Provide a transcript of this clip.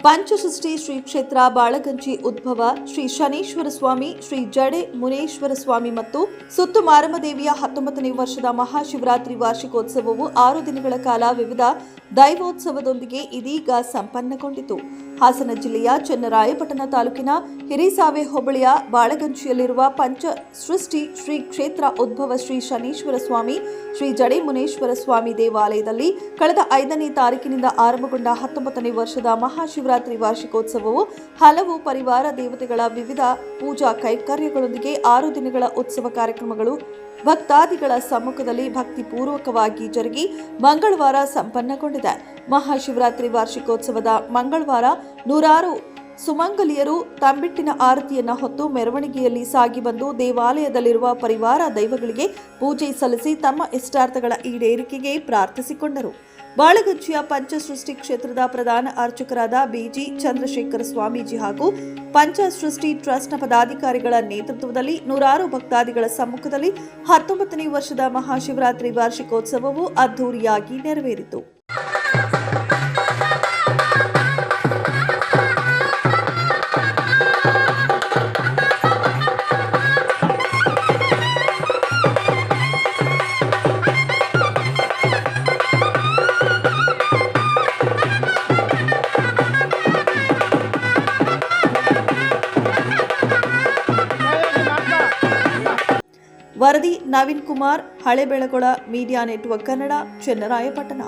ಪಂಚಸೃಷ್ಟಿ ಶ್ರೀ ಕ್ಷೇತ್ರ ಬಾಳಗಂಜಿ ಉದ್ಭವ ಶ್ರೀ ಶನೇಶ್ವರ ಸ್ವಾಮಿ, ಶ್ರೀ ಜಡೆ ಮುನೇಶ್ವರ ಸ್ವಾಮಿ ಮತ್ತು ಸುತ್ತು ಮಾರಮ್ಮದೇವಿಯ 19ನೇ ವರ್ಷದ ಮಹಾಶಿವರಾತ್ರಿ ವಾರ್ಷಿಕೋತ್ಸವವು 6 ದಿನಗಳ ಕಾಲ ವಿವಿಧ ದೈವೋತ್ಸವದೊಂದಿಗೆ ಇದೀಗ ಸಂಪನ್ನಗೊಂಡಿತು. ಹಾಸನ ಜಿಲ್ಲೆಯ ಚನ್ನರಾಯಪಟ್ಟಣ ತಾಲೂಕಿನ ಹಿರಿಸಾವೆ ಹೋಬಳಿಯ ಬಾಳಗಂಜಿಯಲ್ಲಿರುವ ಪಂಚಸೃಷ್ಟಿ ಶ್ರೀ ಕ್ಷೇತ್ರ ಉದ್ಭವ ಶ್ರೀ ಶನೇಶ್ವರ ಸ್ವಾಮಿ, ಶ್ರೀ ಜಡೆ ಮುನೇಶ್ವರ ಸ್ವಾಮಿ ದೇವಾಲಯದಲ್ಲಿ ಕಳೆದ 5ನೇ ತಾರೀಕಿನಿಂದ ಆರಂಭಗೊಂಡ 19ನೇ ವರ್ಷದ ಮಹಾಶಿವರಾತ್ರಿ ವಾರ್ಷಿಕೋತ್ಸವವು ಹಲವು ಪರಿವಾರ ದೇವತೆಗಳ ವಿವಿಧ ಪೂಜಾ ಕೈಂಕರ್ಯಗಳೊಂದಿಗೆ 6 ದಿನಗಳ ಉತ್ಸವ ಕಾರ್ಯಕ್ರಮಗಳು ಭಕ್ತಾದಿಗಳ ಸಮ್ಮುಖದಲ್ಲಿ ಭಕ್ತಿಪೂರ್ವಕವಾಗಿ ಜರುಗಿ ಮಂಗಳವಾರ ಸಂಪನ್ನಗೊಂಡಿದೆ. ಮಹಾಶಿವರಾತ್ರಿ ವಾರ್ಷಿಕೋತ್ಸವದ ಮಂಗಳವಾರ ನೂರಾರು ಸುಮಂಗಲಿಯರು ತಂಬಿಟ್ಟಿನ ಆರತಿಯನ್ನ ಹೊತ್ತು ಮೆರವಣಿಗೆಯಲ್ಲಿ ಸಾಗಿ ಬಂದು ದೇವಾಲಯದಲ್ಲಿರುವ ಪರಿವಾರ ದೈವಗಳಿಗೆ ಪೂಜೆ ಸಲ್ಲಿಸಿ ತಮ್ಮ ಇಷ್ಟಾರ್ಥಗಳ ಈಡೇರಿಕೆಗೆ ಪ್ರಾರ್ಥಿಸಿಕೊಂಡರು. ಬಾಳಗಂಜಿಯ ಪಂಚಸೃಷ್ಟಿ ಕ್ಷೇತ್ರದ ಪ್ರಧಾನ ಅರ್ಚಕರಾದ ಬಿಜಿ ಚಂದ್ರಶೇಖರ ಸ್ವಾಮೀಜಿ ಹಾಗೂ ಪಂಚಸೃಷ್ಟಿ ಟ್ರಸ್ಟ್ನ ಪದಾಧಿಕಾರಿಗಳ ನೇತೃತ್ವದಲ್ಲಿ ನೂರಾರು ಭಕ್ತಾದಿಗಳ ಸಮ್ಮುಖದಲ್ಲಿ 19ನೇ ವರ್ಷದ ಮಹಾಶಿವರಾತ್ರಿ ವಾರ್ಷಿಕೋತ್ಸವವು ಅದ್ದೂರಿಯಾಗಿ ನೆರವೇರಿತು. ವರದಿ ನವೀನ್ ಕುಮಾರ್, ಹಳೆಬೆಳಗೊಳ ಮೀಡಿಯಾ ನೆಟ್ವರ್ಕ್ ಕನ್ನಡ, ಚನ್ನರಾಯಪಟ್ಟಣ.